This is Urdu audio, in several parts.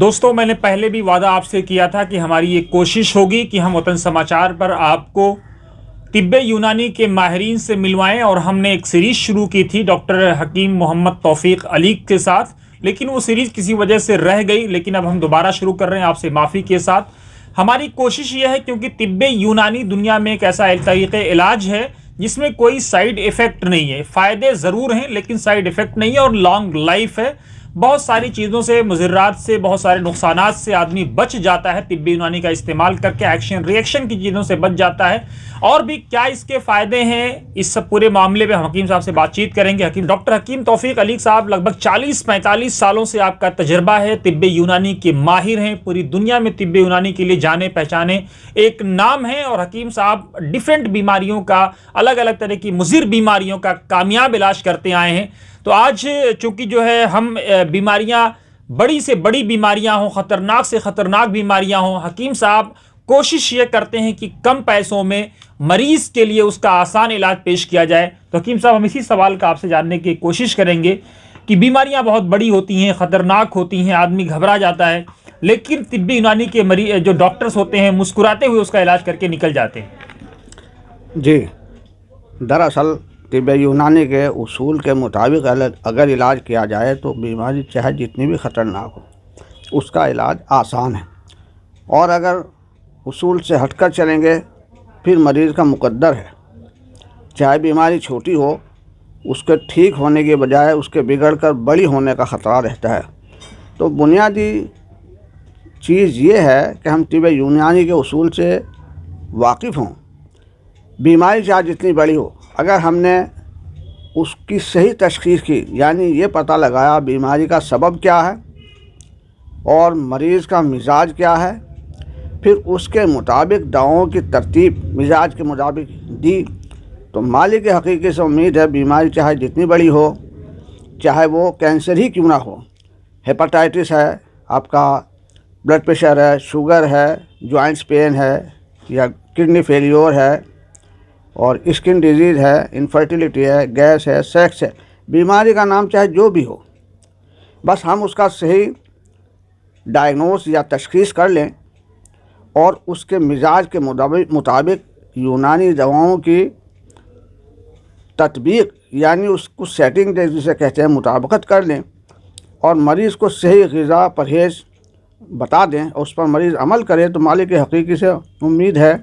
دوستوں، میں نے پہلے بھی وعدہ آپ سے کیا تھا کہ ہماری یہ کوشش ہوگی کہ ہم وطن سماچار پر آپ کو طب یونانی کے ماہرین سے ملوائیں، اور ہم نے ایک سیریز شروع کی تھی ڈاکٹر حکیم محمد توفیق علیق کے ساتھ، لیکن وہ سیریز کسی وجہ سے رہ گئی۔ لیکن اب ہم دوبارہ شروع کر رہے ہیں آپ سے معافی کے ساتھ۔ ہماری کوشش یہ ہے کیونکہ طب یونانی دنیا میں ایک ایسا طریق علاج ہے جس میں کوئی سائیڈ ایفیکٹ نہیں ہے، فائدے ضرور ہیں لیکن سائیڈ ایفیکٹ نہیں ہے، اور لانگ لائف ہے۔ بہت ساری چیزوں سے، مضرات سے، بہت سارے نقصانات سے آدمی بچ جاتا ہے طب یونانی کا استعمال کر کے، ایکشن ریئیکشن کی چیزوں سے بچ جاتا ہے۔ اور بھی کیا اس کے فائدے ہیں، اس سب پورے معاملے میں ہم حکیم صاحب سے بات چیت کریں گے۔ ڈاکٹر حکیم توفیق علیق صاحب لگ بھگ 40-45 سالوں سے آپ کا تجربہ ہے، طب یونانی کے ماہر ہیں، پوری دنیا میں طب یونانی کے لیے جانے پہچانے ایک نام ہے، اور حکیم صاحب ڈیفرنٹ بیماریوں کا، الگ الگ طرح کی مضر بیماریوں کا کامیاب علاج کرتے آئے ہیں۔ تو آج چونکہ جو ہے ہم بیماریاں، بڑی سے بڑی بیماریاں ہوں، خطرناک سے خطرناک بیماریاں ہوں، حکیم صاحب کوشش یہ کرتے ہیں کہ کم پیسوں میں مریض کے لیے اس کا آسان علاج پیش کیا جائے۔ تو حکیم صاحب، ہم اسی سوال کا آپ سے جاننے کی کوشش کریں گے کہ بیماریاں بہت بڑی ہوتی ہیں، خطرناک ہوتی ہیں، آدمی گھبرا جاتا ہے، لیکن طب یونانی کے جو ڈاکٹرز ہوتے ہیں مسکراتے ہوئے اس کا علاج کر کے نکل جاتے ہیں۔ جی، دراصل طب یونانی کے اصول کے مطابق اگر علاج کیا جائے تو بیماری چاہے جتنی بھی خطرناک ہو اس کا علاج آسان ہے، اور اگر اصول سے ہٹ کر چلیں گے پھر مریض کا مقدر ہے۔ چاہے بیماری چھوٹی ہو، اس کے ٹھیک ہونے کے بجائے اس کے بگڑ کر بڑی ہونے کا خطرہ رہتا ہے۔ تو بنیادی چیز یہ ہے کہ ہم طب یونانی کے اصول سے واقف ہوں۔ بیماری چاہے جتنی بڑی ہو، اگر ہم نے اس کی صحیح تشخیص کی، یعنی یہ پتہ لگایا بیماری کا سبب کیا ہے اور مریض کا مزاج کیا ہے، پھر اس کے مطابق دواؤں کی ترتیب مزاج کے مطابق دی، تو مالک حقیقی سے امید ہے بیماری چاہے جتنی بڑی ہو، چاہے وہ کینسر ہی کیوں نہ ہو، ہیپاٹائٹس ہے، آپ کا بلڈ پریشر ہے، شوگر ہے، جوائنٹس پین ہے، یا کڈنی فیلیور ہے، اور اسکن ڈیزیز ہے، انفرٹیلیٹی ہے، گیس ہے، سیکس ہے، بیماری کا نام چاہے جو بھی ہو، بس ہم اس کا صحیح ڈائگنوس یا تشخیص کر لیں اور اس کے مزاج کے مطابق یونانی دواؤں کی تطبیق، یعنی اس کو سیٹنگ جسے کہتے ہیں، مطابقت کر لیں، اور مریض کو صحیح غذا پرہیز بتا دیں اور اس پر مریض عمل کرے، تو مالک حقیقی سے امید ہے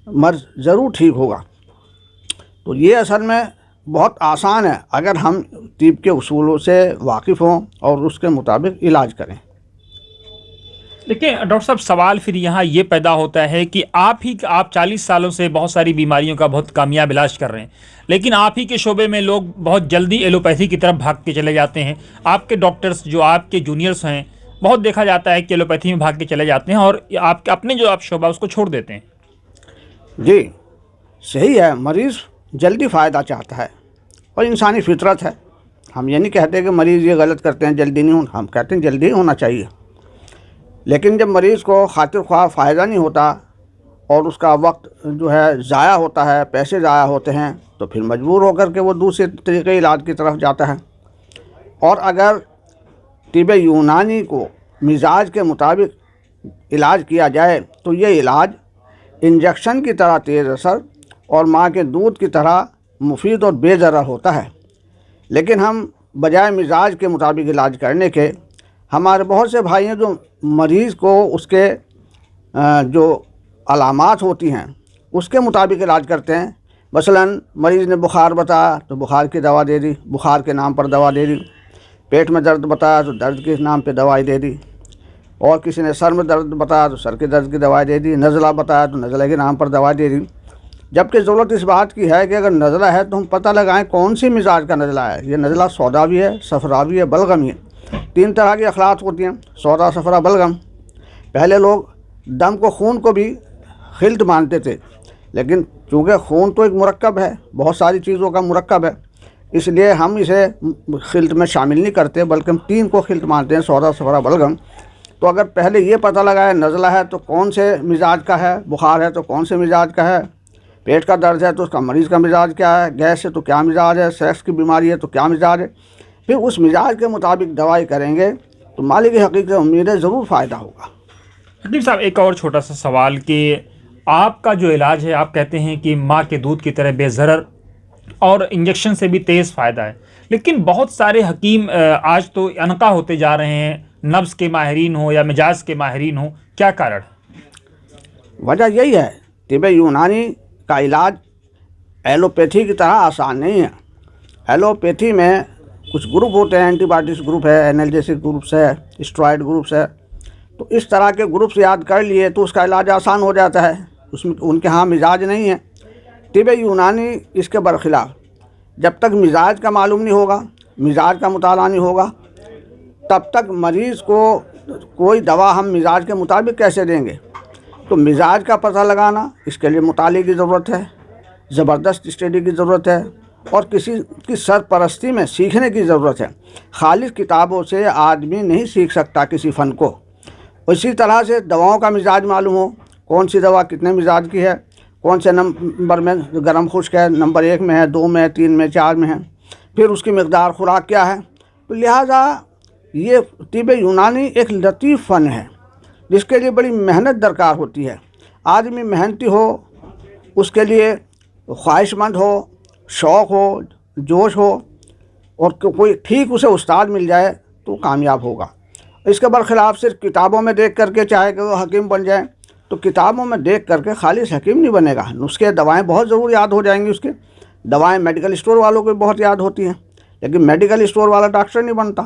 مرض ضرور ٹھیک ہوگا۔ تو یہ اصل میں بہت آسان ہے اگر ہم طب کے اصولوں سے واقف ہوں اور اس کے مطابق علاج کریں۔ دیکھیں ڈاکٹر صاحب، سوال پھر یہاں یہ پیدا ہوتا ہے کہ آپ 40 سالوں سے بہت ساری بیماریوں کا بہت کامیاب علاج کر رہے ہیں، لیکن آپ ہی کے شعبے میں لوگ بہت جلدی ایلوپیتھی کی طرف بھاگ کے چلے جاتے ہیں۔ آپ کے ڈاکٹرز جو آپ کے جونیئرز ہیں، بہت دیکھا جاتا ہے کہ ایلوپیتھی میں بھاگ کے چلے جاتے ہیں اور آپ کے اپنے جو آپ شعبہ اس کو چھوڑ دیتے ہیں۔ جی صحیح ہے، مریض جلدی فائدہ چاہتا ہے اور انسانی فطرت ہے۔ ہم یہ نہیں کہتے کہ مریض یہ غلط کرتے ہیں جلدی نہیں ہونا، ہم کہتے ہیں جلدی ہونا چاہیے، لیکن جب مریض کو خاطر خواہ فائدہ نہیں ہوتا اور اس کا وقت جو ہے ضائع ہوتا ہے، پیسے ضائع ہوتے ہیں، تو پھر مجبور ہو کر کے وہ دوسرے طریقے علاج کی طرف جاتا ہے۔ اور اگر طب یونانی کو مزاج کے مطابق علاج کیا جائے تو یہ علاج انجیکشن کی طرح تیز اثر اور ماں کے دودھ کی طرح مفید اور بے ضرر ہوتا ہے۔ لیکن ہم بجائے مزاج کے مطابق علاج کرنے کے، ہمارے بہت سے بھائی ہیں جو مریض کو اس کے جو علامات ہوتی ہیں اس کے مطابق علاج کرتے ہیں۔ مثلاً مریض نے بخار بتایا تو بخار کی دوا دے دی، بخار کے نام پر دوا دے دی، پیٹ میں درد بتایا تو درد کے نام پہ دوائی دے دی، اور کسی نے سر میں درد بتایا تو سر کے درد کی دوائی دے دی، نزلہ بتایا تو نزلے کے نام پر دوائی دے دی۔ جبکہ ضرورت اس بات کی ہے کہ اگر نزلہ ہے تو ہم پتہ لگائیں کون سی مزاج کا نزلہ ہے۔ یہ نزلہ سوداوی ہے، صفراوی ہے، بلغمی ہے۔ 3 طرح کی اخلاط ہوتی ہیں، سودا، صفرا، بلغم۔ پہلے لوگ دم کو، خون کو بھی خلط مانتے تھے، لیکن چونکہ خون تو ایک مرکب ہے، بہت ساری چیزوں کا مرکب ہے، اس لیے ہم اسے خلط میں شامل نہیں کرتے، بلکہ ہم 3 کو خلط مانتے ہیں، سودا، صفرا، بلغم۔ تو اگر پہلے یہ پتہ لگائے نزلہ ہے تو کون سے مزاج کا ہے، بخار ہے تو کون سے مزاج کا ہے، پیٹ کا درد ہے تو اس کا مریض کا مزاج کیا ہے، گیس ہے تو کیا مزاج ہے، سیکس کی بیماری ہے تو کیا مزاج ہے، پھر اس مزاج کے مطابق دوائی کریں گے تو مالک حقیقت سے امید ہے ضرور فائدہ ہوگا۔ حکیم صاحب ایک اور چھوٹا سا سوال کہ آپ کا جو علاج ہے آپ کہتے ہیں کہ ماں کے دودھ کی طرح بے ضرر اور انجیکشن سے بھی تیز فائدہ ہے، لیکن بہت سارے حکیم آج تو انقا ہوتے جا رہے ہیں، نبض کے ماہرین ہوں یا مجاز کے ماہرین ہوں، کیا کارن؟ وجہ یہی ہے، طب یونانی کا علاج ایلوپیتھی کی طرح آسان نہیں ہے۔ ایلوپیتھی میں کچھ گروپ ہوتے ہیں، اینٹی بایوٹکس گروپ ہے، اینالجیسک گروپس ہے، اسٹرائڈ گروپس ہے، تو اس طرح کے گروپس یاد کر لیے تو اس کا علاج آسان ہو جاتا ہے، اس میں ان کے ہاں مزاج نہیں ہے۔ طب یونانی اس کے برخلاف، جب تک مزاج کا معلوم نہیں ہوگا، مزاج کا مطالعہ نہیں ہوگا، تب تک مریض کو کوئی دوا ہم مزاج کے مطابق کیسے دیں گے؟ تو مزاج کا پتہ لگانا، اس کے لیے مطالعے کی ضرورت ہے، زبردست اسٹڈی کی ضرورت ہے، اور کسی کی سرپرستی میں سیکھنے کی ضرورت ہے۔ خالص کتابوں سے آدمی نہیں سیکھ سکتا کسی فن کو۔ اسی طرح سے دواؤں کا مزاج معلوم ہو، کون سی دوا کتنے مزاج کی ہے، کون سے نمبر میں گرم خشک ہے، نمبر 1 میں ہے، 2 میں، 3 میں، 4 میں ہے، پھر اس کی مقدار خوراک کیا ہے۔ تو لہٰذا یہ طب یونانی ایک لطیف فن ہے جس کے لیے بڑی محنت درکار ہوتی ہے۔ آدمی محنتی ہو، اس کے لیے خواہش مند ہو، شوق ہو، جوش ہو، اور کوئی ٹھیک اسے استاد مل جائے تو کامیاب ہوگا۔ اس کے برخلاف صرف کتابوں میں دیکھ کر کے چاہے کہ وہ حکیم بن جائیں، تو کتابوں میں دیکھ کر کے خالص حکیم نہیں بنے گا۔ نسخے دوائیں بہت ضرور یاد ہو جائیں گی، اس کے دوائیں میڈیکل اسٹور والوں کو بہت یاد ہوتی ہیں، لیکن میڈیکل اسٹور والا ڈاکٹر نہیں بنتا۔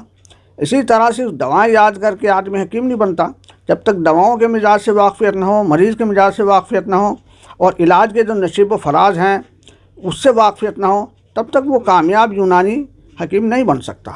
اسی طرح سے دوائیں یاد کر کے آدمی حکیم نہیں بنتا۔ جب تک دواؤں کے مزاج سے واقفیت نہ ہو، مریض کے مزاج سے واقفیت نہ ہو، اور علاج کے جو نشیب و فراز ہیں اس سے واقفیت نہ ہو، تب تک وہ کامیاب یونانی حکیم نہیں بن سکتا۔